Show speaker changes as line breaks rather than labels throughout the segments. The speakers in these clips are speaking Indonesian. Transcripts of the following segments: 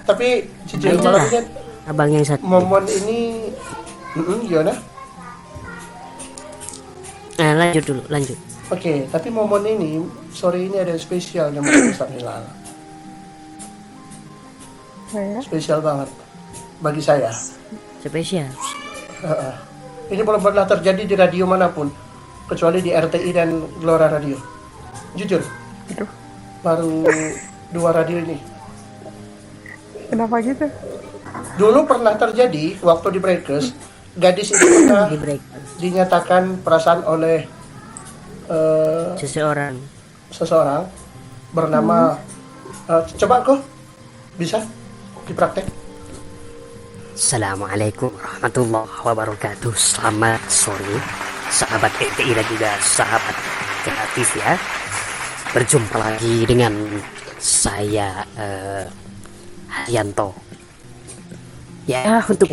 Tapi jujur
Ayolah,
malam ini
abang yang satu.
momen ini gimana?
Nah, lanjut dulu, lanjut.
Oke, tapi momen ini sore ini ada yang spesial namanya Ustaz Hilal. Spesial banget bagi saya.
Spesial.
Ini belum pernah terjadi di radio manapun kecuali di RTI dan Gelora Radio. Jujur, baru 2 radio ini.
Kenapa gitu?
Dulu pernah terjadi waktu di Breakers, gadis itu pernah
Di break.
dinyatakan perasaan oleh seseorang bernama coba kok bisa dipraktek.
Assalamualaikum warahmatullahi wabarakatuh. Selamat sore sahabat RTI dan juga sahabat kreatif ya. Berjumpa lagi dengan saya Haryanto. Ya, untuk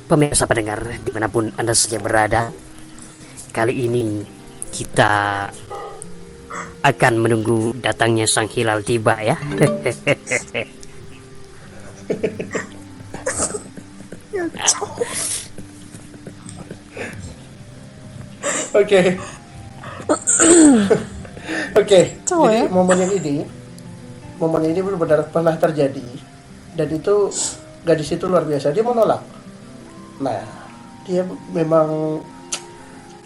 pemirsa pendengar dimanapun Anda saja berada, kali ini kita akan menunggu datangnya sang hilal tiba ya.
Oke. Jadi momen ini benar-benar pernah terjadi dan itu gadis itu luar biasa. Dia menolak. Nah, dia memang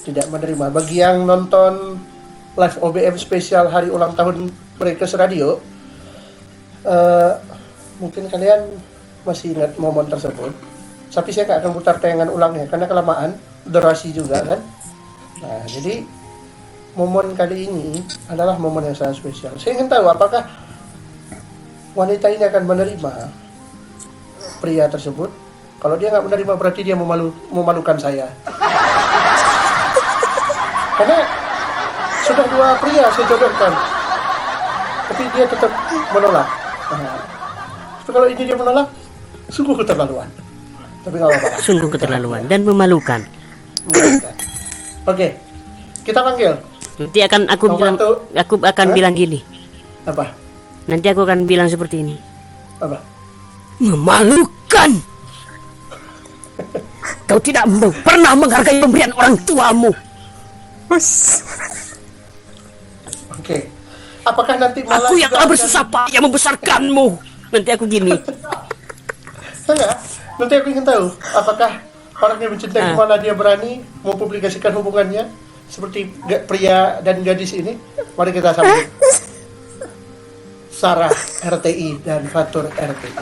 tidak menerima. Bagi yang nonton live OBM spesial hari ulang tahun Breakers Radio, mungkin kalian masih ingat momen tersebut. Tapi saya nggak akan putar tayangan ulangnya karena kelamaan, durasi juga kan. Nah, jadi momen kali ini adalah momen yang sangat spesial. Saya ingin tahu apakah wanita ini akan menerima pria tersebut. Kalau dia nggak menerima berarti dia memalukan saya. Karena sudah 2 pria saya jodohkan, tapi dia tetap menolak. Nah, tapi kalau ini dia menolak, sungguh keterlaluan. Tapi nggak apa-apa.
Sungguh keterlaluan dan memalukan.
Oke, kita panggil.
Nanti akan aku bilang gini.
Apa?
Nanti aku akan bilang seperti ini.
Apa?
Memalukan. Kau tidak pernah menghargai pemberian orang tuamu.
Oke. Apakah nanti malah
aku yang telah bersusah payah membesarkanmu? Nanti aku gini.
Enggak. Nanti aku ingin tahu apakah orang yang mencintai malah dia berani mempublikasikan hubungannya seperti pria dan gadis ini. Mari kita sambut Sarah RTI dan Fatur RTI.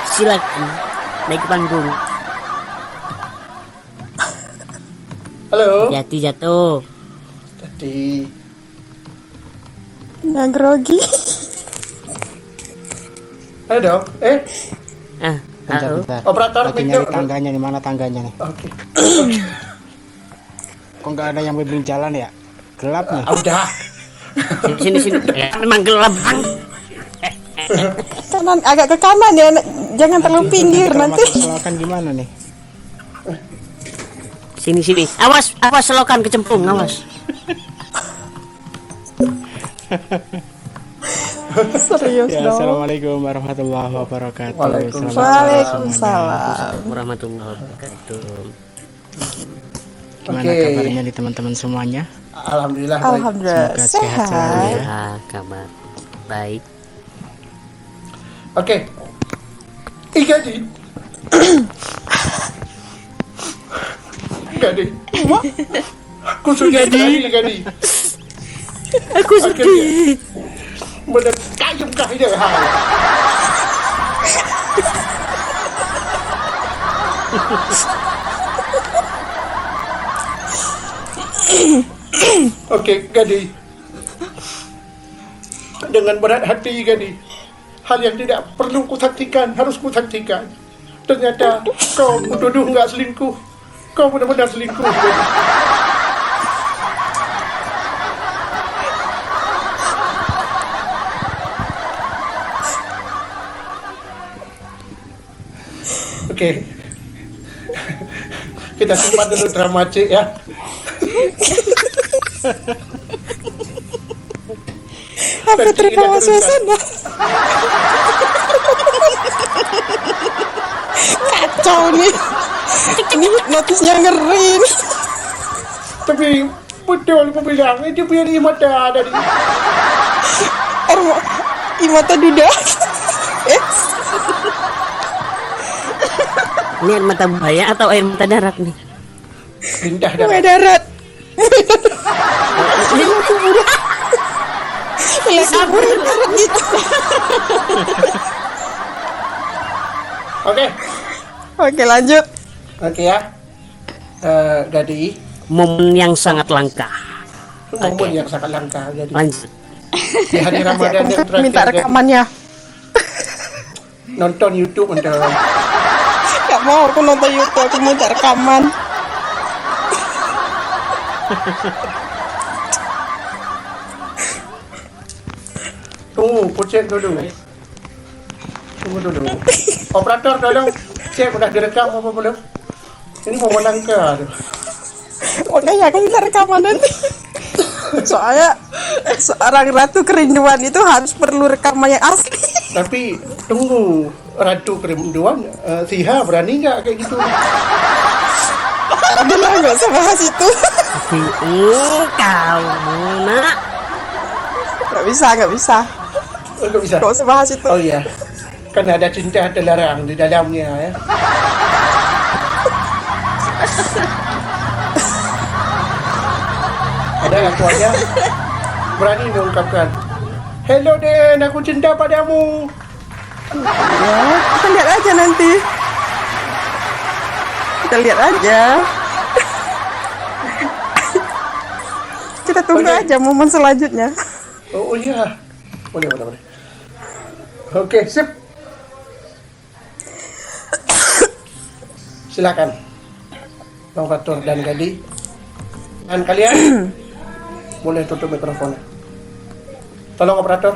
Silakan naik ke panggung.
Halo.
Jati jatuh.
Tadi.
Nggak grogi.
Ayo dong.
Halo.
Operator
lagi nyari tangganya nih, mana tangganya nih?
Oke.
Kok nggak ada yang berbelin jalan ya? Gelap nih.
Udah.
Sini. Ya, memang gelap bang.
Kanan, agak ke kanan ya, jangan terlalu pinggir nanti.
Selokan gimana nih?
Sini. Awas selokan kecemplung, awas.
Serius
Ya,
dong.
assalamualaikum warahmatullahi wabarakatuh.
Waalaikumsalam.
Warahmatullahi wabarakatuh.
Gimana kabarnya nih teman-teman semuanya?
Alhamdulillah. Baik.
Alhamdulillah
Semoga sehat selalu
sehat.
ya.
Kabar baik.
Oke. Gadi. Aku sudah Gadi.
Aku sedih.
Benar kayu kaya. Oke, Gadi. Dengan berat hati, Gadi. Hal yang tidak perlu kutaktikan, harus kutaktikan. Ternyata kau menuduh nggak selingkuh. Kau benar-benar selingkuh, Gadi. Oke. Kita simpan dulu drama C ya.
Putri bawa suasana. Kacau nih. Ini notisnya ngeri nih.
Tapi betul aku bilang itu punya di mata tadi.
Imata duda.
Ini air mata buaya atau air mata darat nih?
Pindah
Buaya
dah.
darat. Buaya darat gitu.
Oke.
Oke, lanjut.
Oke ya. Jadi
Momen yang sangat langka.
momen yang sangat langka jadi
Lanjut.
di hari Ramadan yang terakhir
Minta
Gadi,
rekamannya.
nonton YouTube untuk
Gak mau aku nonton YouTube, aku minta rekaman.
Aku cek dulu. Tunggu dulu. Operator tolong cek udah direkam apa belum? Ini momen langka tuh.
Makanya aku minta rekaman nanti. Soalnya seorang ratu kerinduan itu harus perlu rekaman yang asli.
Tapi tunggu, Ratu Kerinduan, Siha berani nggak kayak gitu?
Udah nggak usah bahas itu.
Kau nak.
Nggak bisa.
Oh, nggak bisa.
Nggak usah bahas itu.
Oh iya, kan ada cinta terlarang di dalamnya ya. Ada aku aja berani mengungkapkan, "Hello Den, aku cinta padamu."
Ya, kita lihat aja nanti. Kita lihat aja. Kita tunggu
Oke.
aja momen selanjutnya.
Oh iya, boleh. Oke, sip. Silakan, Bang Fatur dan Gadi. Dan kalian boleh tutup mikrofonnya. Tolong operator.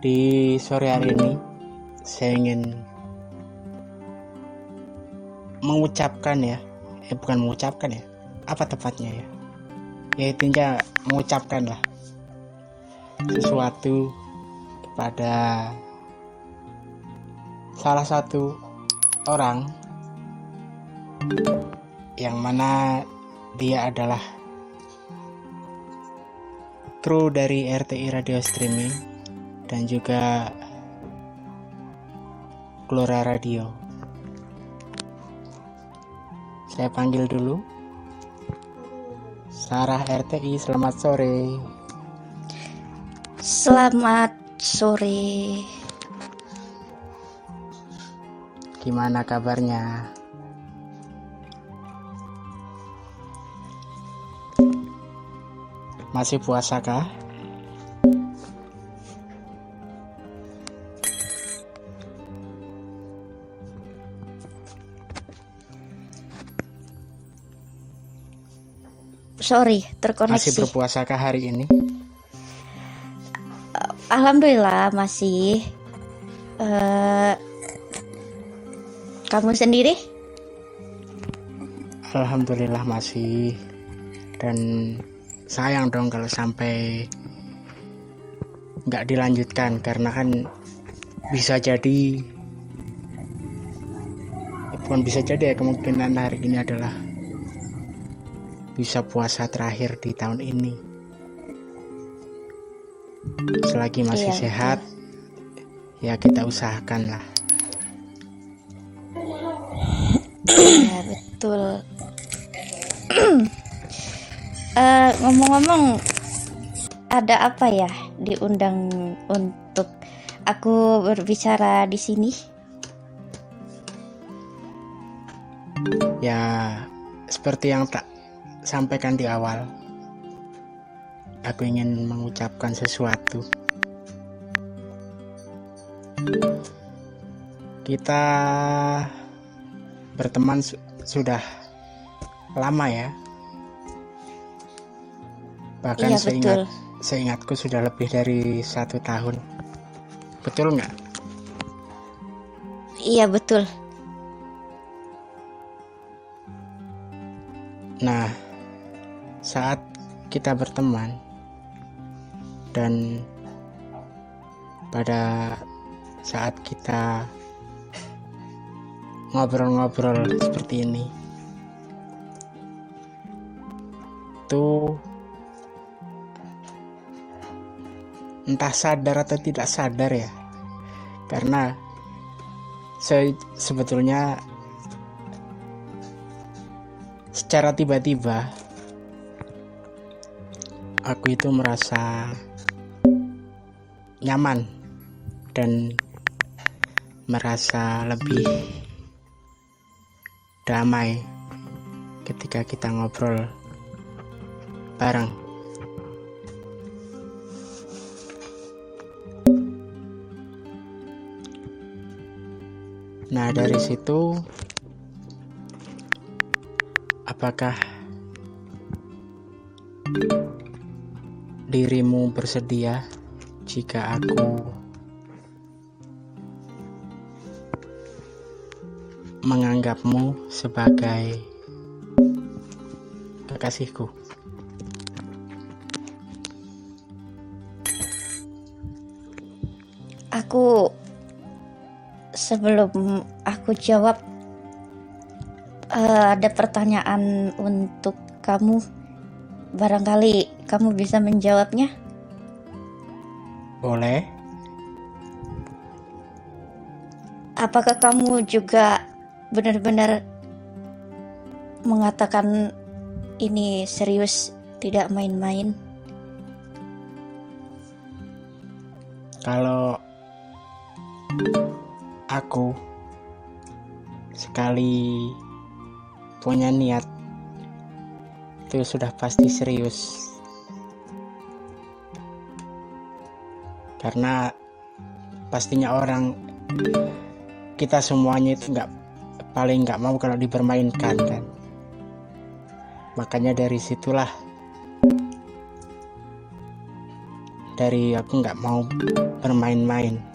Di sore hari ini saya ingin mengucapkan bukan mengucapkan ya, apa tepatnya ya, intinya mengucapkan lah sesuatu kepada salah satu orang yang mana dia adalah kru dari RTI Radio Streaming dan juga Glora Radio. Saya panggil dulu Sarah RTI, selamat sore.
Selamat sore.
Gimana kabarnya? Masih puasa kah?
Sorry,
Masih
terkoneksi.
berpuasakah hari ini?
Alhamdulillah masih. Kamu sendiri?
Alhamdulillah masih. Dan sayang dong kalau sampai nggak dilanjutkan, karena kan bisa jadi, bukan bisa jadi ya, kemungkinan hari ini adalah bisa puasa terakhir di tahun ini. Selagi masih
Iya,
sehat, ya kita usahakan lah.
Ya betul. Ngomong-ngomong, ada apa ya diundang untuk aku berbicara di sini?
Ya, seperti yang tak sampaikan di awal, aku ingin mengucapkan sesuatu. Kita berteman sudah lama ya. Bahkan
Iya, betul.
seingatku sudah lebih dari 1 tahun. Betul nggak?
Iya, betul.
Nah, saat kita berteman dan pada saat kita ngobrol-ngobrol seperti ini, itu entah sadar atau tidak sadar ya, karena sebetulnya secara tiba-tiba aku itu merasa nyaman dan merasa lebih damai ketika kita ngobrol bareng. Nah, dari situ, apakah dirimu bersedia jika aku menganggapmu sebagai kekasihku?
Sebelum aku jawab, ada pertanyaan untuk kamu. Barangkali kamu bisa menjawabnya.
Boleh?
Apakah kamu juga benar-benar mengatakan ini serius, tidak main-main?
Kalau aku sekali punya niat, itu sudah pasti serius. Karena pastinya kita semuanya itu paling nggak mau kalau dipermainkan kan. Makanya dari situlah, dari aku nggak mau bermain-main.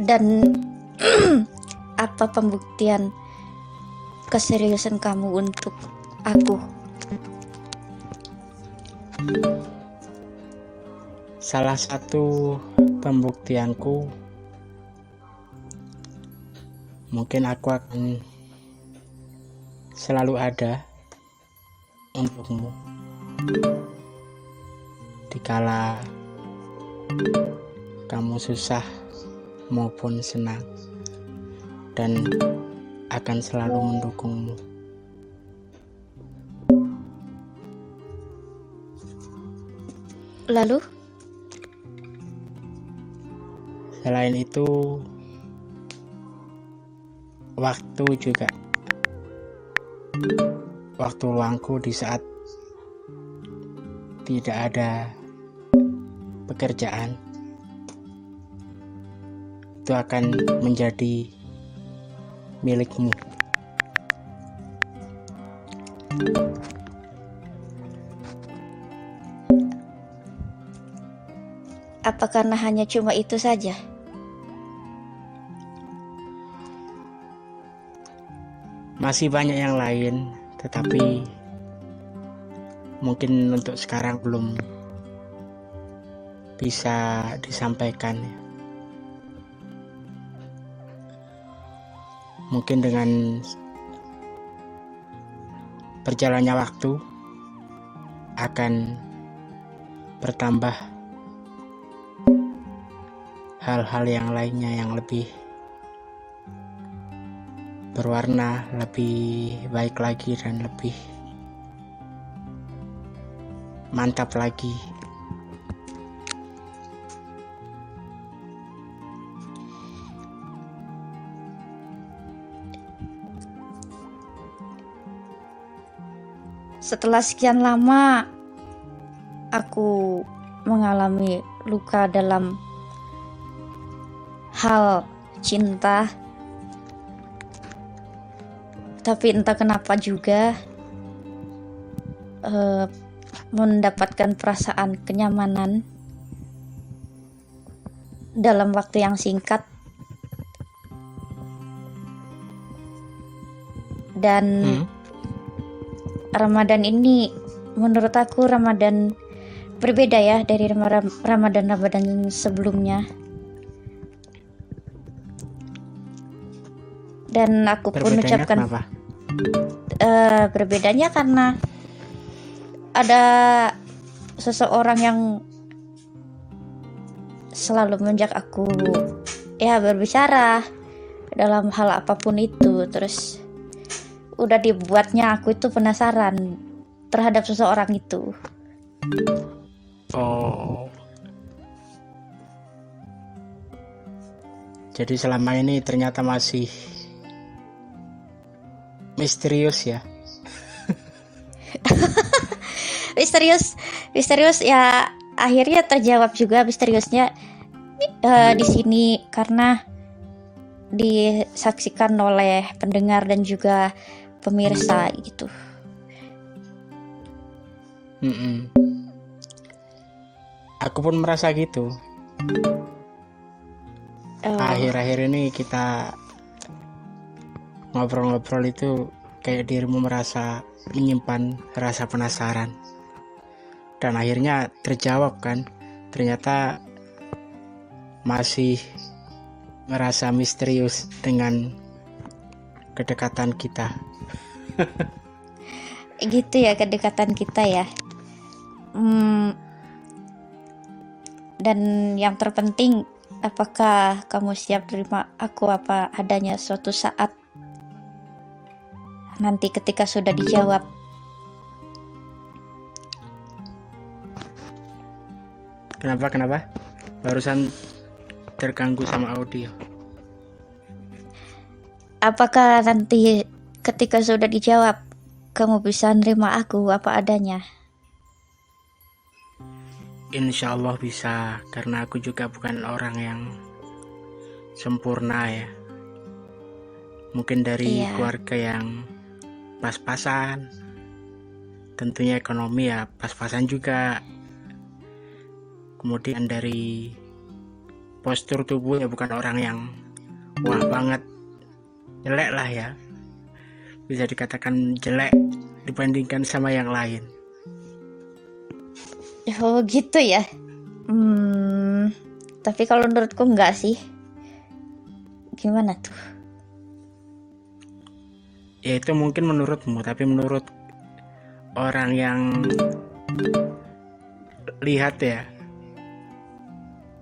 Dan apa pembuktian keseriusan kamu untuk aku?
Salah satu pembuktianku, mungkin aku akan selalu ada untukmu dikala kamu susah maupun senang, dan akan selalu mendukungmu.
Lalu?
Selain itu, waktu juga. Waktu luangku di saat tidak ada pekerjaan, itu akan menjadi milikmu.
Apa karena hanya cuma itu saja?
Masih banyak yang lain, tetapi mungkin untuk sekarang belum bisa disampaikan. Mungkin dengan berjalannya waktu akan bertambah hal-hal yang lainnya yang lebih berwarna lebih baik lagi dan lebih mantap lagi.
Setelah sekian lama aku mengalami luka dalam hal cinta, tapi entah kenapa juga mendapatkan perasaan kenyamanan dalam waktu yang singkat. Dan Ramadan ini menurut aku Ramadan berbeda ya dari Ramadan sebelumnya. Dan aku pun
Berbedanya
ucapkan
kenapa?
Berbedanya karena ada seseorang yang selalu menjak aku ya berbicara dalam hal apapun itu. Terus udah dibuatnya aku itu penasaran terhadap seseorang itu.
Oh. Jadi selama ini ternyata masih misterius ya.
Misterius ya, akhirnya terjawab juga misteriusnya di sini karena disaksikan oleh pendengar dan juga pemirsa gitu.
Aku pun merasa gitu. Akhir-akhir ini kita ngobrol-ngobrol itu kayak dirimu merasa menyimpan rasa penasaran. Dan akhirnya terjawab kan. Ternyata masih merasa misterius dengan kedekatan kita.
Gitu ya kedekatan kita ya. Dan yang terpenting, apakah kamu siap terima aku apa adanya suatu saat nanti ketika sudah dijawab?
Kenapa? Barusan terganggu sama audio.
Apakah nanti ketika sudah dijawab kamu bisa nerima aku apa adanya?
Insya Allah bisa, karena aku juga bukan orang yang sempurna ya. Mungkin dari keluarga yang pas-pasan, tentunya ekonomi ya pas-pasan juga. Kemudian dari postur tubuh ya bukan orang yang wah banget, jelek lah ya. Bisa dikatakan jelek dibandingkan sama yang lain.
Oh gitu ya. Tapi kalau menurutku enggak sih. Gimana tuh?
Ya itu mungkin menurutmu, tapi menurut orang yang lihat ya,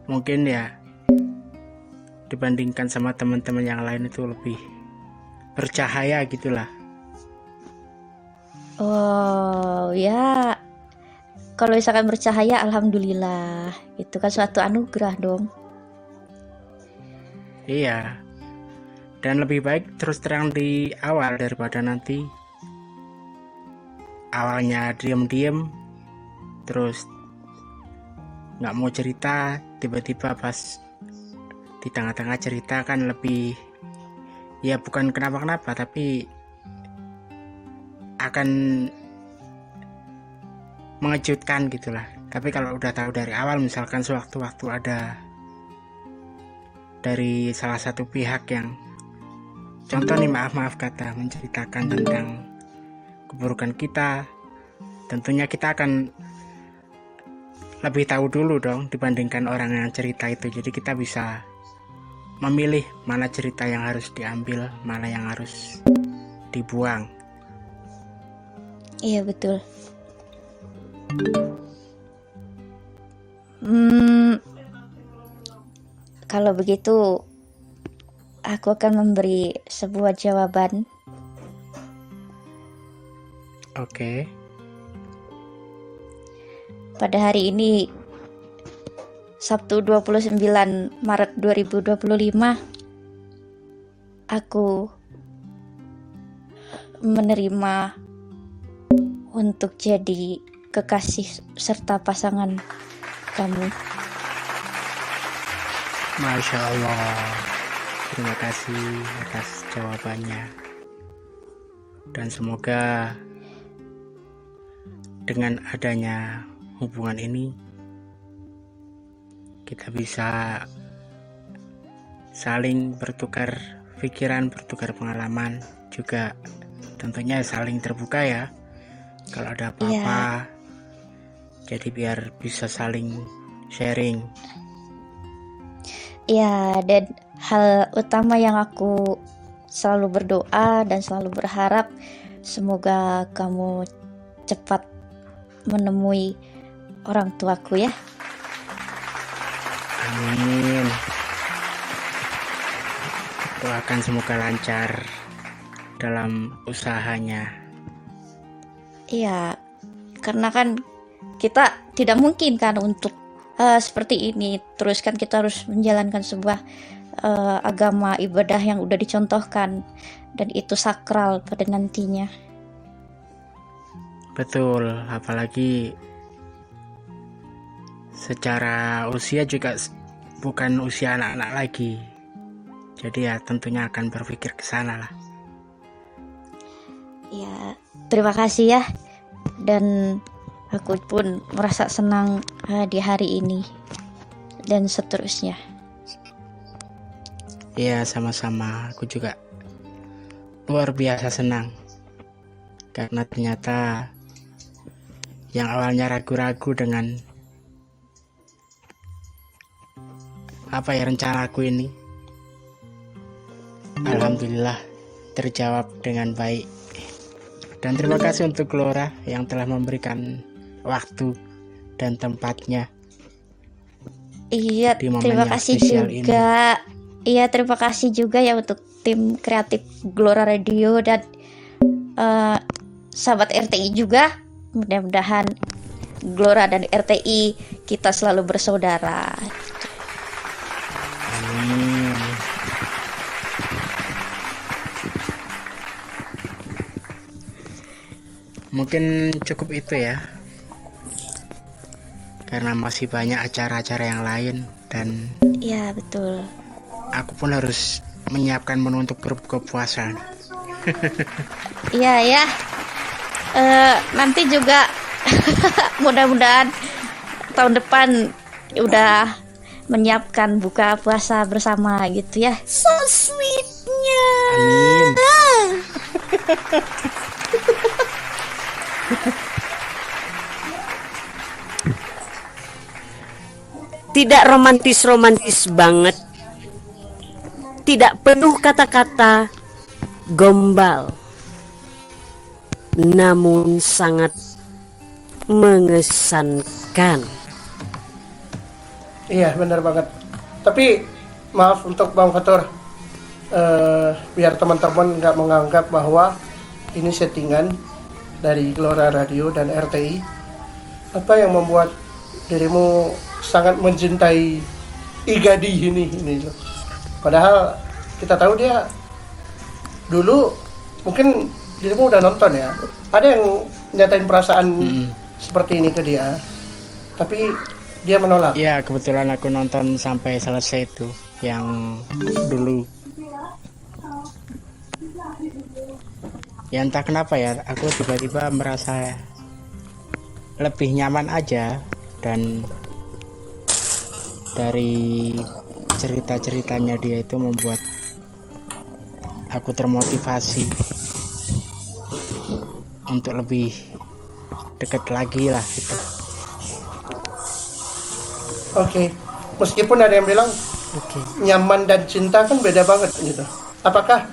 mungkin ya dibandingkan sama teman-teman yang lain itu lebih bercahaya gitulah.
Oh ya, kalau misalkan bercahaya alhamdulillah, itu kan suatu anugerah dong.
Iya. Dan lebih baik terus terang di awal daripada nanti awalnya diam-diam terus nggak mau cerita, tiba-tiba pas di tengah-tengah cerita kan lebih ya bukan kenapa-kenapa tapi akan mengejutkan gitulah. Tapi kalau udah tahu dari awal, misalkan sewaktu-waktu ada dari salah satu pihak yang contoh nih maaf kata menceritakan tentang keburukan kita, tentunya kita akan lebih tahu dulu dong dibandingkan orang yang cerita itu. Jadi kita bisa memilih mana cerita yang harus diambil, mana yang harus dibuang.
Iya betul. Kalau begitu aku akan memberi sebuah jawaban.
Oke.
Pada hari ini, Sabtu 29 Maret 2025, aku menerima untuk jadi kekasih serta pasangan kamu.
Masya Allah. Terima kasih atas jawabannya. Dan semoga dengan adanya hubungan ini kita bisa saling bertukar pikiran, bertukar pengalaman, juga tentunya saling terbuka ya. Kalau ada apa-apa, jadi biar bisa saling sharing.
Ya, dan hal utama yang aku selalu berdoa dan selalu berharap semoga kamu cepat menemui orang tuaku ya.
Amin. Doakan semoga lancar dalam usahanya.
Iya, karena kan kita tidak mungkin kan untuk seperti ini. Terus kan kita harus menjalankan sebuah agama ibadah yang udah dicontohkan dan itu sakral pada nantinya.
Betul, apalagi secara usia juga bukan usia anak-anak lagi. Jadi ya tentunya akan berpikir ke sana lah.
Ya, terima kasih ya. Dan aku pun merasa senang di hari ini dan seterusnya.
Iya, sama-sama. Aku juga luar biasa senang. Karena ternyata yang awalnya ragu-ragu dengan rencana aku ini, alhamdulillah terjawab dengan baik. Dan terima kasih untuk Glora yang telah memberikan waktu dan tempatnya.
Iya,
di momen
terima
yang
kasih
spesial
juga. Iya, terima kasih juga ya untuk tim kreatif Glora Radio dan sahabat RTI juga. Mudah-mudahan Glora dan RTI kita selalu bersaudara.
Amin. Mungkin cukup itu ya, karena masih banyak acara-acara yang lain dan
Iya, betul.
aku pun harus menyiapkan menu untuk berbuka puasa.
Iya ya. Nanti juga mudah-mudahan tahun depan udah menyiapkan buka puasa bersama gitu ya. So sweetnya.
Amin.
Tidak romantis-romantis banget. Tidak penuh kata-kata gombal. Namun sangat mengesankan.
Iya, benar banget. Tapi maaf untuk Bang Fatur, biar teman-teman nggak menganggap bahwa ini settingan dari Glora Radio dan RTI. Apa yang membuat dirimu sangat mencintai Igadi ini loh. Padahal kita tahu dia dulu mungkin dirimu udah nonton ya. Ada yang nyatain perasaan seperti ini ke dia, tapi dia menolak.
Ya, kebetulan aku nonton sampai selesai itu yang dulu. Ya entah kenapa ya, aku tiba-tiba merasa lebih nyaman aja, dan dari cerita-ceritanya dia itu membuat aku termotivasi untuk lebih dekat lagi lah gitu.
Oke. Meskipun ada yang bilang nyaman dan cinta kan beda banget gitu. Apakah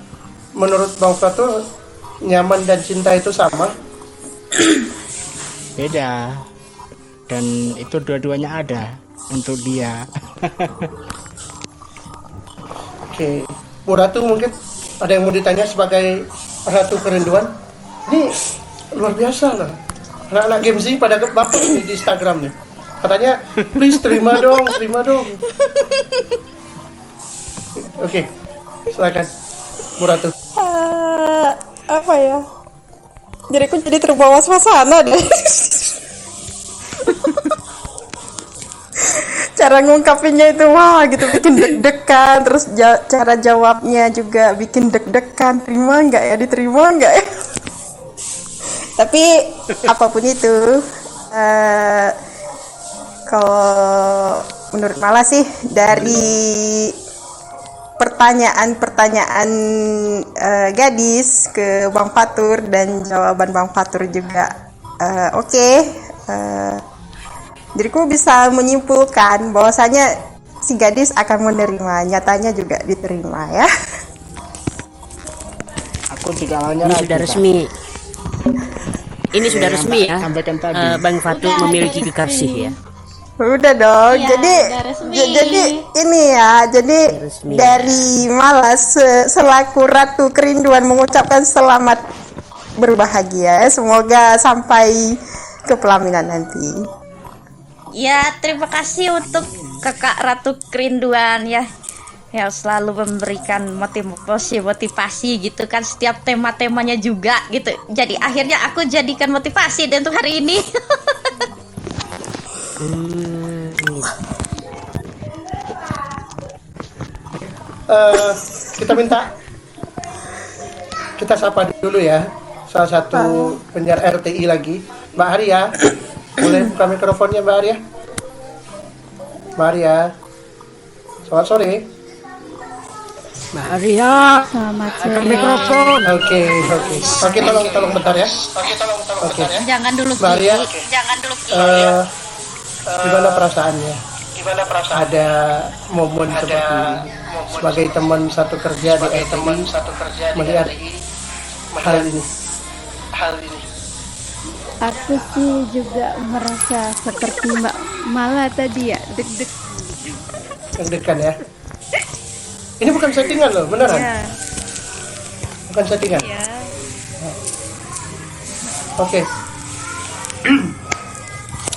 menurut Bang Fatur nyaman dan cinta itu sama?
Beda, dan itu dua-duanya ada untuk dia.
Oke. Bu Ratu mungkin ada yang mau ditanya sebagai Ratu Kerinduan. Ini luar biasa loh. Anak-anak Gen Z pada baper nih di Instagram nih. Katanya, please terima dong. Oke, silakan Bu Ratu.
Apa ya? Jadi aku jadi terbawa suasana deh. Cara ngungkapinnya itu wah gitu bikin deg-degan, terus cara jawabnya juga bikin deg-degan, terima nggak ya, diterima nggak ya. Tapi apapun itu, kalau menurut Mala sih dari pertanyaan gadis ke Bang Fatur dan jawaban Bang Fatur juga oke. Diriku bisa menyimpulkan bahwasanya si gadis akan menerima, nyatanya juga diterima ya.
Aku juga awalnya
Ini
ragu,
sudah
Pak.
resmi. Ini sudah
Yang
resmi
Mbak
ya.
sampaikan tadi.
Bang Fatur memiliki kekasih ya.
Udah dong.
Iya,
jadi
udah resmi.
jadi ini ya. Jadi
Resmi.
dari Malas selaku Ratu Kerinduan mengucapkan selamat berbahagia. Semoga sampai ke pelaminan nanti.
Ya, terima kasih untuk Kakak Ratu Kerinduan ya. Yang selalu memberikan motivasi gitu kan, setiap tema-temanya juga gitu. Jadi akhirnya aku jadikan motivasi dan untuk hari ini.
Kita sapa dulu ya salah satu penyiar RTI lagi, Mbak Arya. Boleh buka mikrofonnya Mbak Arya? Mbak Arya, selamat sore.
Mbak Arya,
Selamat
angkat mikrofon.
Oke, tolong bentar ya. Oke,
Jangan dulu
Mbak Arya,
Jangan dulu
gimana perasaannya? Ada momen seperti ini sebagai teman satu kerja di RTI, melihat hal ini.
Aku sih juga merasa seperti Mbak Mala tadi ya, deg-deg.
Deg-degan ya. Ini bukan settingan loh, beneran.
Ya,
Bukan settingan.
ya.
Oke,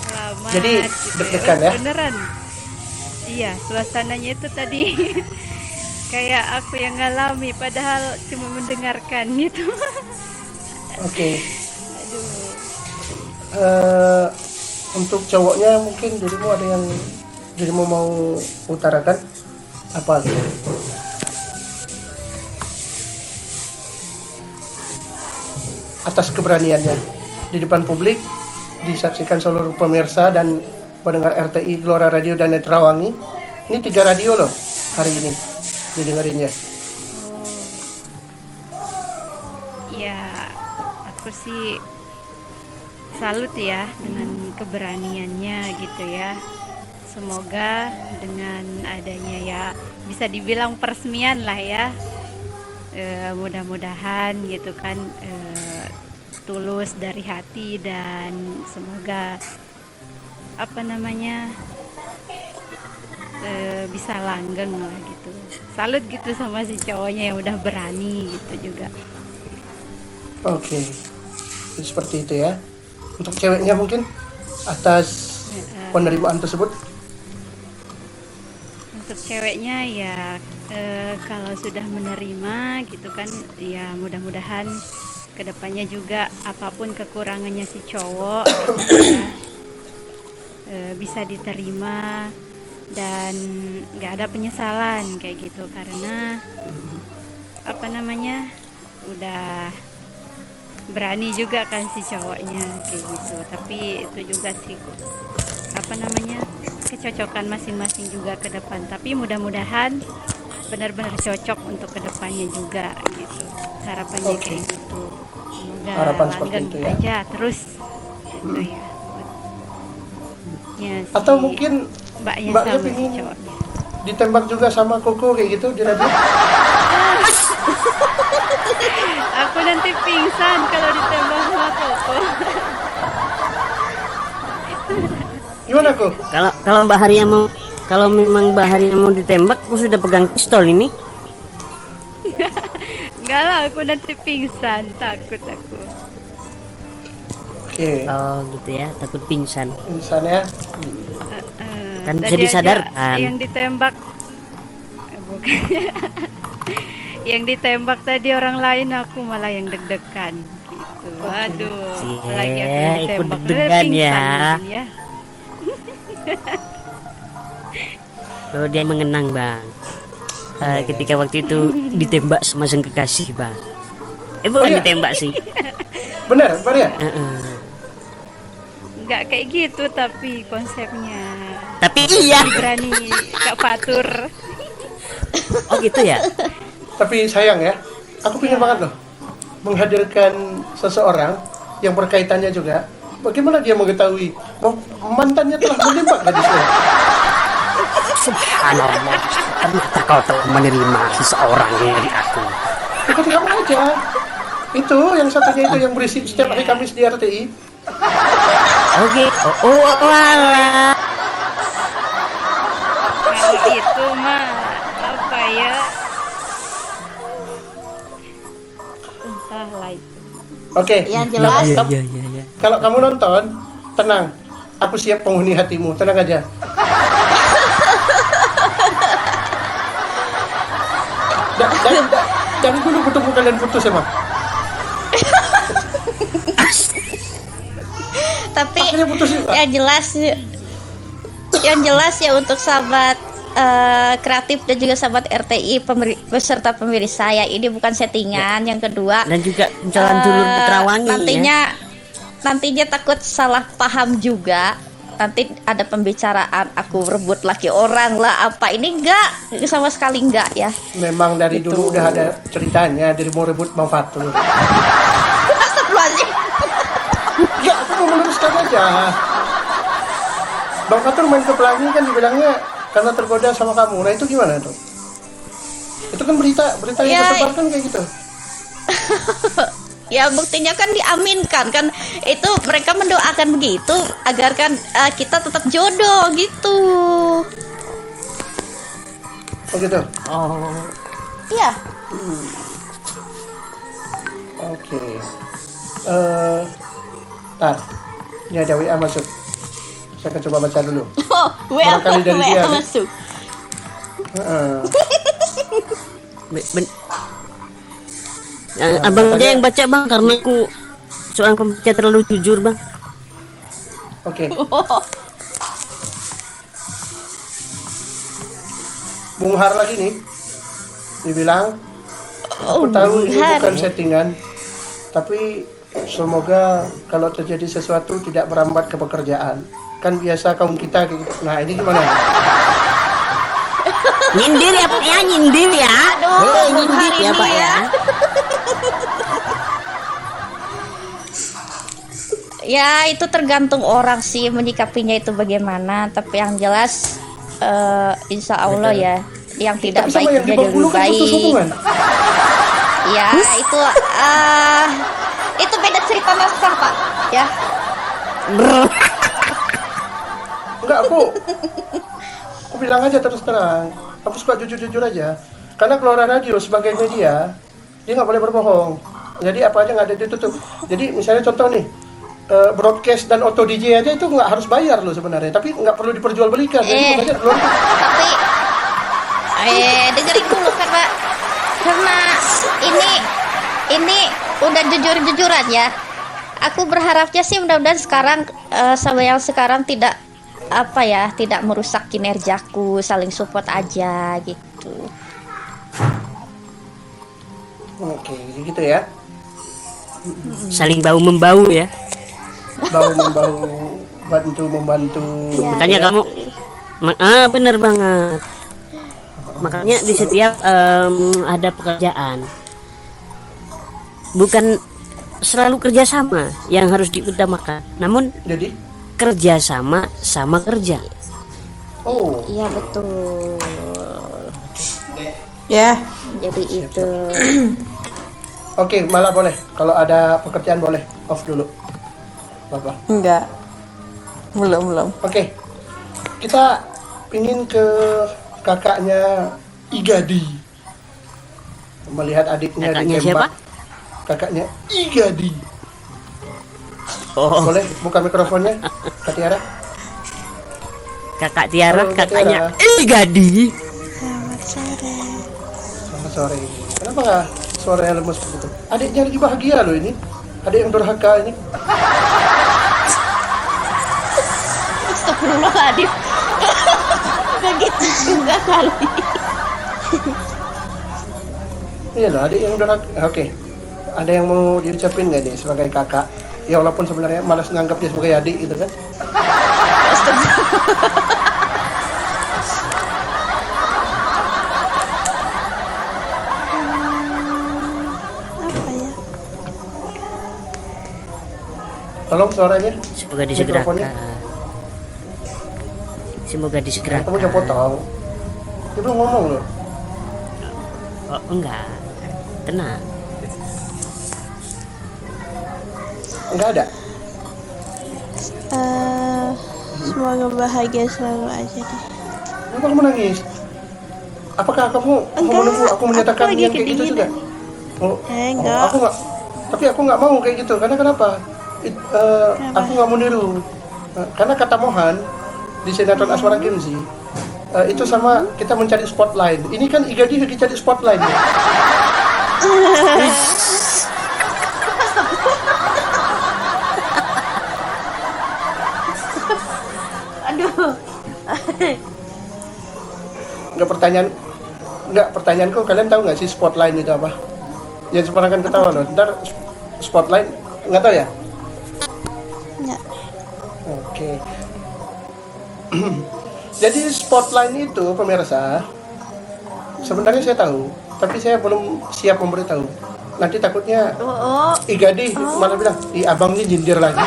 Selamat.
Jadi,
gitu
deg-degan ya?
Beneran. Iya, suasananya itu tadi kayak aku yang ngalami, padahal cuma mendengarkan gitu.
oke.
Aduh.
Untuk cowoknya mungkin dirimu mau utarakan apa gitu? Atas keberaniannya di depan publik disaksikan seluruh pemirsa dan pendengar RTI, Gelora Radio dan Netrawangi. Ini 3 radio loh hari ini didengerinnya.
Ya, aku sih salut ya dengan keberaniannya gitu ya. Semoga dengan adanya ya bisa dibilang peresmian lah ya. Mudah-mudahan gitu kan tulus dari hati dan semoga apa namanya bisa langgeng lah gitu. Salut gitu sama si cowoknya yang udah berani gitu juga.
Oke. Jadi seperti itu ya. Untuk ceweknya mungkin atas penerimaan tersebut.
Untuk ceweknya ya kalau sudah menerima gitu kan ya mudah-mudahan kedepannya juga apapun kekurangannya si cowok gitu ya, bisa diterima dan nggak ada penyesalan kayak gitu karena apa namanya udah berani juga kan si cowoknya kayak gitu. Tapi itu juga sih apa namanya kecocokan masing-masing juga ke depan, tapi mudah-mudahan benar-benar cocok untuk kedepannya juga gitu harapannya.
Oke.
Kayak gitu, semoga
Harapan seperti
langgeng
itu ya.
aja terus gitu ya. Ya,
Atau
si
mungkin
mbaknya
mbaknya
sama si
pingin
cowoknya.
ditembak juga sama Koko kayak gitu di radio.
Aku nanti pingsan kalau ditembak sama Koko.
Gimana Kok?
Kalau Mbak Haria mau, kalau memang Mbak Haria mau ditembak, aku sudah pegang pistol ini.
Enggak lah, aku nanti pingsan, takut aku.
Oke,
Oh gitu ya, takut pingsan.
misalnya
Kan bisa
Tadi aja
disadarkan.
yang ditembak, bukan. Yang ditembak tadi orang lain, aku malah yang deg-degan gitu. Waduh, apalagi aku yang
Ikut
ditembak,
deg-degan
pingsan
ya.
mungkin ya.
Oh dia mengenang bang. Ketika waktu itu ditembak sama sang kekasih bang. Bukan
iya.
ditembak sih.
benar, Maria.
Nggak kayak gitu tapi konsepnya.
Tapi iya.
Berani Kak Fatur.
Oh gitu ya.
Tapi sayang ya, aku pengen banget loh menghadirkan seseorang yang berkaitannya juga. Bagaimana dia mengetahui bahwa mantannya telah menembak gadisnya?
Subhanallah. Ternyata kau telah menerima seseorang dari aku.
Ikuti kamu aja. Itu yang satunya itu yang berisi setiap hari Kamis di RTI.
Oke. Alah.
Kalau itu mah apa ya? Entahlah itu.
Oke.
Yang jelas
Iya.
Kalau kamu nonton, tenang. Aku siap penghuni hatimu. Tenang aja. Dari dulu ketemu kalian putus emang.
tapi
Akhirnya putus juga.
yang jelas ya untuk sahabat kreatif dan juga sahabat RTI peserta pemilih saya ini bukan settingan. Yang kedua
Dan juga jalan dulur di Terawangi
nantinya takut salah paham juga, nanti ada pembicaraan aku rebut laki orang lah apa, ini enggak, sama sekali enggak ya.
Memang dari dulu udah ada ceritanya dari mau rebut Bang Fatur.
Astagfirullahaladzim.
Ya, aku mau meluruskan aja. Bang Fatur main ke Pelangi kan dibilangnya karena tergoda sama kamu. Nah itu gimana tuh? Itu kan berita yang
Ya.
tersebarkan kayak gitu.
Ya buktinya kan diaminkan kan, itu mereka mendoakan begitu agar kan kita tetap jodoh gitu.
Oh gitu.
Oh.
Iya.
Oke. Tar, ini ada WA masuk. Saya akan coba baca dulu.
Oh, WA
Barangkali dari dia, kan?
masuk.
Heeh.
Abang aja yang baca bang, karena aku seorang pembaca terlalu jujur bang.
Oke. Bung Har lagi nih. Dibilang, aku tahu ini bukan settingan, tapi semoga kalau terjadi sesuatu tidak merambat ke pekerjaan. Kan biasa kaum kita kayak gitu. Nah ini gimana?
Nyindir ya pak ya, nyindir ya. Nyindir ya pak ya.
Ya itu tergantung orang sih menyikapinya itu bagaimana, tapi yang jelas insya Allah ya yang tidak
Tapi sama
baik
yang di
menjadi
Bengkulu
lebih
kan putus
baik.
hubungan.
Ya itu beda cerita naskah pak ya.
Enggak, aku bilang aja terus terang. Aku suka jujur-jujur aja. Karena keluaran radio sebagai media, dia nggak boleh berbohong. Jadi apa aja nggak ada ditutup. Jadi misalnya contoh nih, broadcast dan auto DJ aja itu nggak harus bayar loh sebenarnya. Tapi nggak perlu diperjualbelikan. Jadi makanya keluar.
Tapi dengerin dulu karena ini udah jujur-jujuran ya. Aku berharapnya sih mudah-mudahan sekarang sama yang sekarang tidak tidak merusak kinerjaku, saling support aja gitu.
Oke, gitu ya.
Saling bau membau ya.
Bau membau, bantu membantu.
Makanya kamu bener banget. Makanya di setiap ada pekerjaan, bukan selalu kerjasama yang harus diutamakan, namun
Jadi,
kerjasama sama kerja.
oh,
Iya betul.
Ya,
Jadi itu.
oke, malah boleh. Kalau ada pekerjaan boleh off dulu. Bapak.
enggak. Belum.
Oke, kita pingin ke kakaknya Igadi. melihat adiknya
Kakaknya
ditembak.
siapa?
Kakaknya Igadi.
Oh,
Boleh buka mikrofonnya, Kak Tiara?
Kakak Tiara,
Halo, Kak
kakaknya
Tiara.
Gadi.
Selamat sore. Kenapa nggak suaranya lemes begitu? Adiknya lagi bahagia loh ini. Adik yang durhaka ini.
Astagfirullahaladzim. Gak gitu juga kali.
Iya loh, adik yang durhaka. Oke. Ada yang mau diucapin nggak nih sebagai kakak? Ya walaupun sebenarnya malas nganggap dia sebagai adik gitu kan.
Apa ya?
Tolong suaranya.
Semoga
Mikrofonnya.
disegerakan. Semoga
Kamu
disegerakan.
jangan potong. Dia belum ngomong loh.
Oh, enggak. Tenang.
Enggak ada.
Semoga bahagia selalu aja deh.
Kenapa kamu nangis? Apakah kamu mau menunggu aku menyatakan
aku lagi
yang kayak gitu juga? Oh,
enggak.
aku nggak. Tapi aku nggak mau kayak gitu. Karena kenapa? Aku nggak mau niru. Karena kata Mohan di sinetron Asmara Genzi itu sama kita mencari spotlight. Ini kan Igadi lagi cari spotlight. Ya?
Aduh.
Nggak pertanyaanku, kalian tahu nggak sih spotlight itu apa? Yang sekarang kan ketawa loh. Ntar spotlight nggak tahu ya?
Enggak.
Oke. Jadi spotlight itu pemirsa, sebenarnya saya tahu, tapi saya belum siap memberitahu. Nanti takutnya
Oh,
Igadi malah bilang, "Ih, abang ini jindir lagi."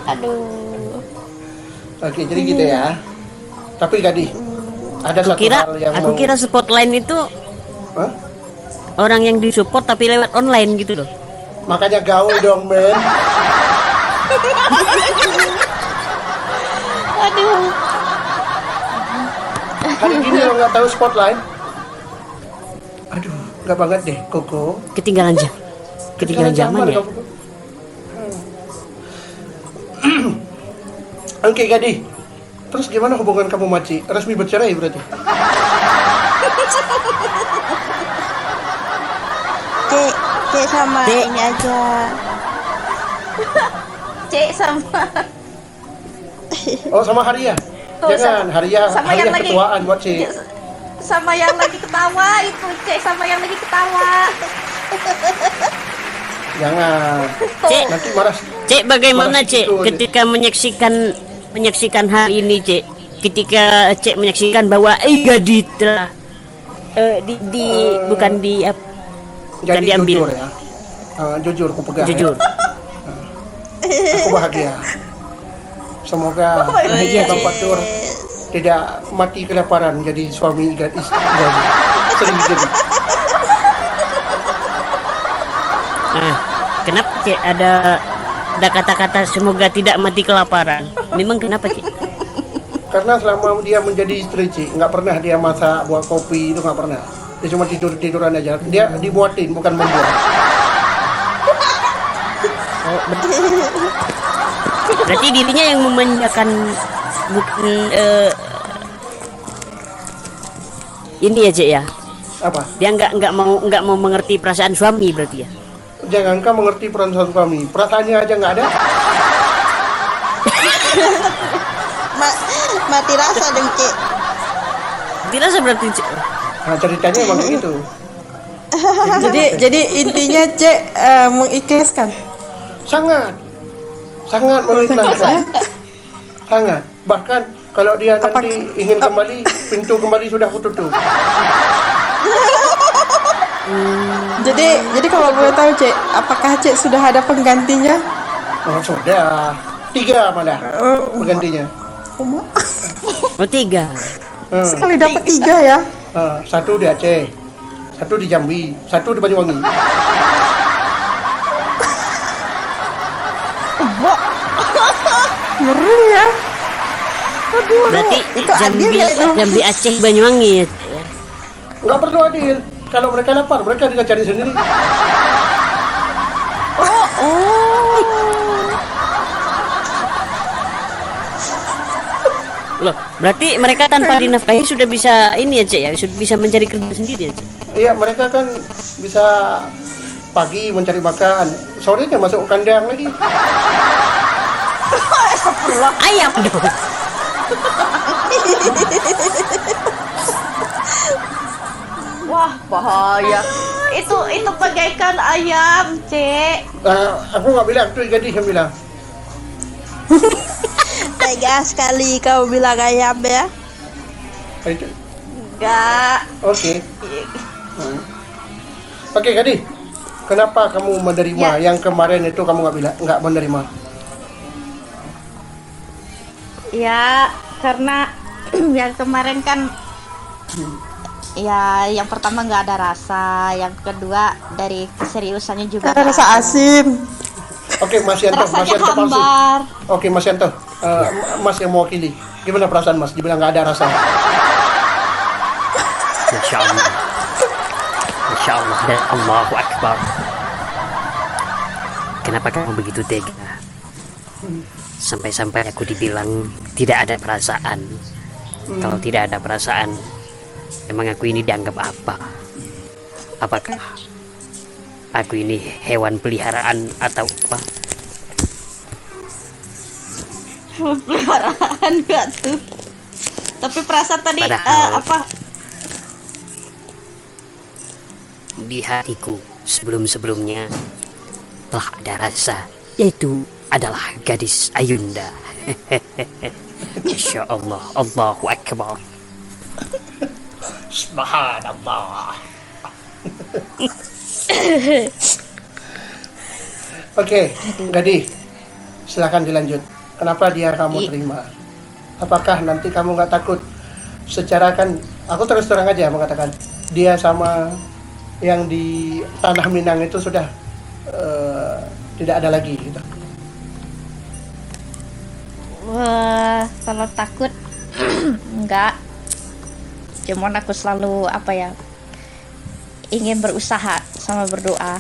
aduh.
Oke, jadi gitu ya. Tapi Igadi, ada
Aku
satu
kira,
hal yang
aku
mau.
kira spotline itu
Hah?
orang yang disupport tapi lewat online gitu loh.
Makanya gaul dong, men.
Aduh.
Hari gini lo nggak tahu spotlight? Aduh, nggak banget deh, Koko.
Ketinggalan jam. Ketinggalan zaman ya.
kamu. Oke, Gadi. Terus gimana hubungan kamu Maci? Resmi bercerai berarti?
Cek sama
Cek.
ini aja.
Cek sama
Oh, sama Haria.
Oh,
Jangan, Haria,
sama
Haria
yang lagi-
ketuaan buat Ci.
sama yang lagi ketawa itu, Cek sama yang lagi ketawa.
Jangan.
Cek,
Nanti marah.
Cek bagaimana
Malah
Cek
gitu,
ketika menyaksikan hal ini Cek? Ketika Cek menyaksikan bahwa Gadi telah bukan di bukan
Jadi
diambil.
jujur ya. Jujur, aku pegang.
Jujur.
Ya. Aku bahagia. Semoga
Bahagia, Ci.
Bapak Tur tidak mati kelaparan jadi suami gadis. Sering jadi.
Nah, kenapa Cek ada kata-kata semoga tidak mati kelaparan? Memang kenapa Cek?
Karena selama dia menjadi istri Ci, nggak pernah dia masak, buat kopi, itu nggak pernah. Dia cuma tiduran aja. Dia dibuatin, bukan membuat.
Oh, berarti dirinya yang memanjakan, bukan ini ya Cek ya.
Apa?
Dia nggak mau mengerti perasaan suami berarti ya.
Jangankan mengerti perasaan suami, perasaannya aja nggak ada.
Mati rasa dong, Cek.
Tidak seperti Cek.
Nah, ceritanya emang begitu.
Jadi intinya Cek mengikhlaskan.
Sangat mengikhlaskan. Sangat. Bahkan kalau dia nanti ingin kembali, pintu kembali sudah aku tutup.
Jadi kalau boleh tahu Cek, apakah Cek sudah ada penggantinya?
Oh, sudah. 3 malah penggantinya.
Oh 3.
Sekali dapat 3 ya.
1 di Aceh, 1 di Jambi, 1 di Banyuwangi.
Ngeri ya. Aduh,
Berarti
itu adil ya itu.
Jambi Aceh Banyuwangi ya.
Nggak perlu adil. Kalau mereka lapar, mereka bisa cari sendiri.
Loh, berarti mereka tanpa dinafkahi sudah bisa ini aja ya, sudah bisa mencari kerja sendiri aja.
Iya, mereka kan bisa pagi mencari makan, sorenya masuk kandang lagi.
Ayam dong.
Wah, bahaya. Itu bagaikan ayam, Cek.
Aku nggak bilang, itu gadis yang bilang.
Tega sekali kau bilang ayam ya.
Itu.
Enggak.
Oke. Oke, gadis. Kenapa kamu menerima yang kemarin itu kamu nggak bilang, nggak menerima?
Ya, karena yang kemarin kan ya yang pertama nggak ada rasa, yang kedua dari keseriusannya juga nggak
Rasa
ada.
asin.
Oke, Mas Yanto, Mas
Rasanya
Yanto palsu.
hambar.
Oke, Mas Yanto, Mas yang mewakili. Gimana perasaan Mas? Dibilang nggak ada rasa.
Masya Allah. Masya Allah dan Allahu Akbar. Kenapa kamu begitu tega? Sampai-sampai aku dibilang tidak ada perasaan. Kalau tidak ada perasaan, emang aku ini dianggap apa? Apakah aku ini hewan peliharaan atau apa?
Peliharaan nggak tuh? Tapi perasaan tadi
Padahal-
apa?
Di hatiku sebelum-sebelumnya telah ada rasa, yaitu adalah gadis Ayunda. Masya Allah, Allahu Akbar.
Subhanallah. Oke, Gadis, silakan dilanjut. Kenapa dia kamu terima? Apakah nanti kamu nggak takut? Secara kan, aku terus terang aja mengatakan, dia sama yang di Tanah Minang itu sudah tidak ada lagi gitu.
Wah, kalau takut enggak. Cuman aku selalu apa ya? Ingin berusaha sama berdoa.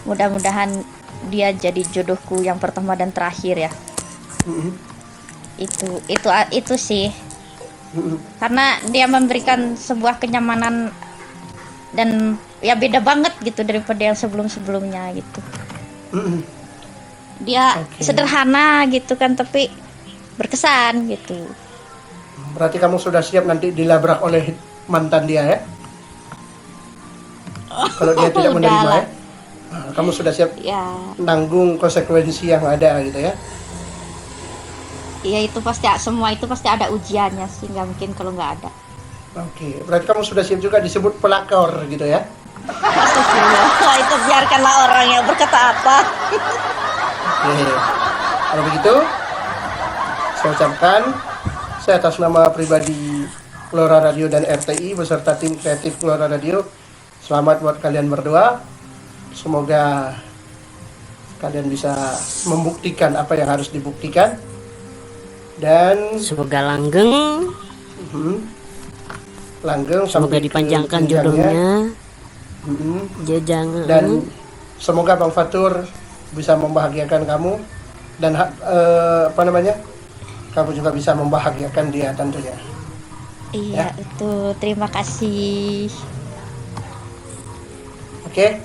Mudah-mudahan dia jadi jodohku yang pertama dan terakhir ya. Itu sih. Karena dia memberikan sebuah kenyamanan dan ya beda banget gitu daripada yang sebelum-sebelumnya gitu. Dia sederhana gitu kan, tapi berkesan gitu.
Berarti kamu sudah siap nanti dilabrak oleh mantan dia ya? Kalau dia tidak menerima ya?
Udahlah.
Nah, kamu sudah siap
Ya,
nanggung konsekuensi yang ada gitu ya?
ya itu pasti semua itu pasti ada ujiannya sih, nggak mungkin kalau nggak ada.
Oke, berarti kamu sudah siap juga disebut pelakor gitu ya?
Astagfirullah, itu biarkanlah orang yang berkata apa.
Oke, kalau begitu saya ucapkan, saya atas nama pribadi Kelora Radio dan RTI beserta tim kreatif Kelora Radio, selamat buat kalian berdua. Semoga kalian bisa membuktikan apa yang harus dibuktikan. Dan
Semoga langgeng,
langgeng
semoga
sampai ke
dipanjangkan
jenjangnya.
jodohnya,
Mhm.
jangan.
Dan semoga Bang Fatur bisa membahagiakan kamu dan kamu juga bisa membahagiakan dia tentunya.
Iya, itu terima kasih.
Oke?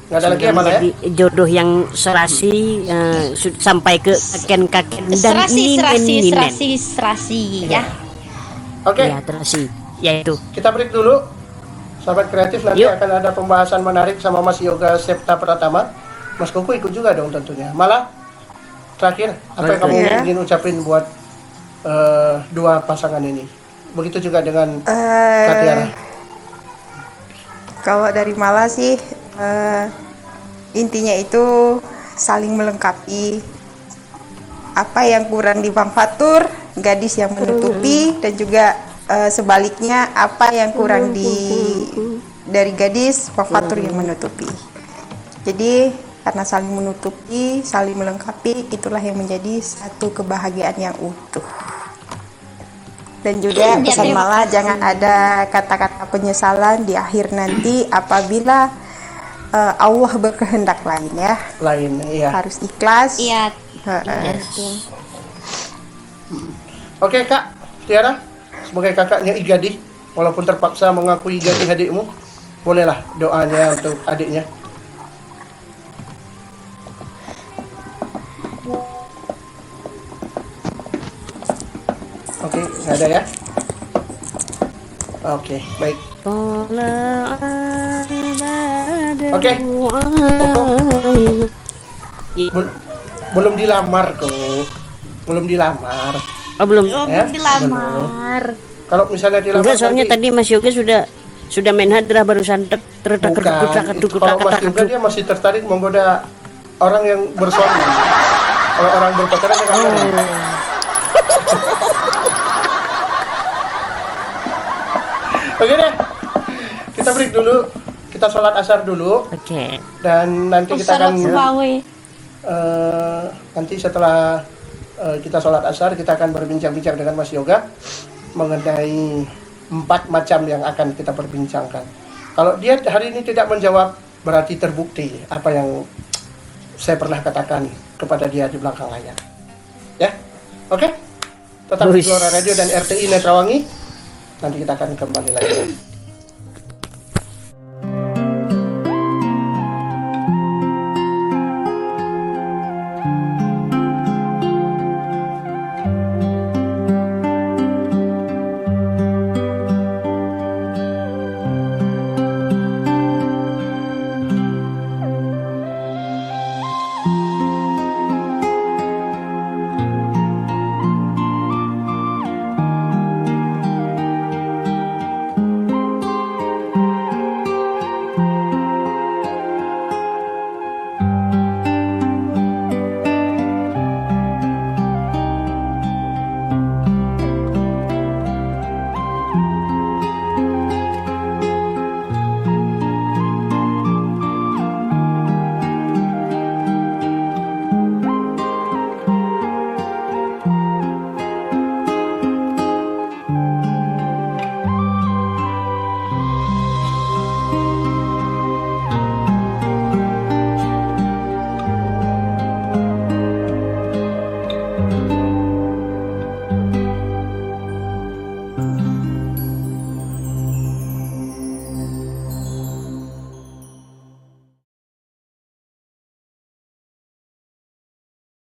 Nggak ada lagi
Semoga
ya mana ya?
menjadi jodoh yang serasi, sampai ke kakek-kakek dan
Serasi ya.
Oke,
Ya, terasi. Yaitu
kita break dulu. Sahabat kreatif, nanti
Yuk.
akan ada pembahasan menarik sama Mas Yoga Septa Pratama. Mas Kuku ikut juga dong tentunya. Malah terakhir, apa yang kamu
Ya.
ingin ucapin buat dua pasangan ini? Begitu juga dengan Kak Tiara.
Kalau dari Mala sih intinya itu saling melengkapi. Apa yang kurang di Bang Fatur, gadis yang menutupi, dan juga sebaliknya apa yang kurang dari gadis, Bang Fatur yang menutupi. Jadi karena saling menutupi, saling melengkapi, itulah yang menjadi satu kebahagiaan yang utuh. Dan juga pesan malah jangan ada kata-kata penyesalan di akhir nanti apabila Allah berkehendak lain ya.
Lain, iya.
Harus ikhlas.
Iya.
Oke Kak Tiara, sebagai kakaknya Igadi, walaupun terpaksa mengakui Igadi adikmu, bolehlah doanya untuk adiknya. Oke, nggak ada ya? Oke, baik. Oke. Belum dilamar kok. Belum dilamar.
Oh belum.
Ya?
Dilamar.
Kalau misalnya dilamar
Enggak, soalnya
nanti-
tadi Mas Yoga sudah main hadrah barusan
Bukan, kalau Mas Yoga dia masih tertarik menggoda orang yang bersuami. Kalau orang berpacaran dia nggak mau. Oke deh, kita break dulu, kita sholat asar dulu,
Oke.
dan nanti kita akan
Subawi.
nanti setelah kita sholat asar kita akan berbincang-bincang dengan Mas Yoga mengenai 4 macam yang akan kita perbincangkan. Kalau dia hari ini tidak menjawab, berarti terbukti apa yang saya pernah katakan kepada dia di belakang layar. Ya, oke? Tetap di
Wis.
Gelora Radio dan RTI Netrawangi. Nanti kita akan kembali lagi.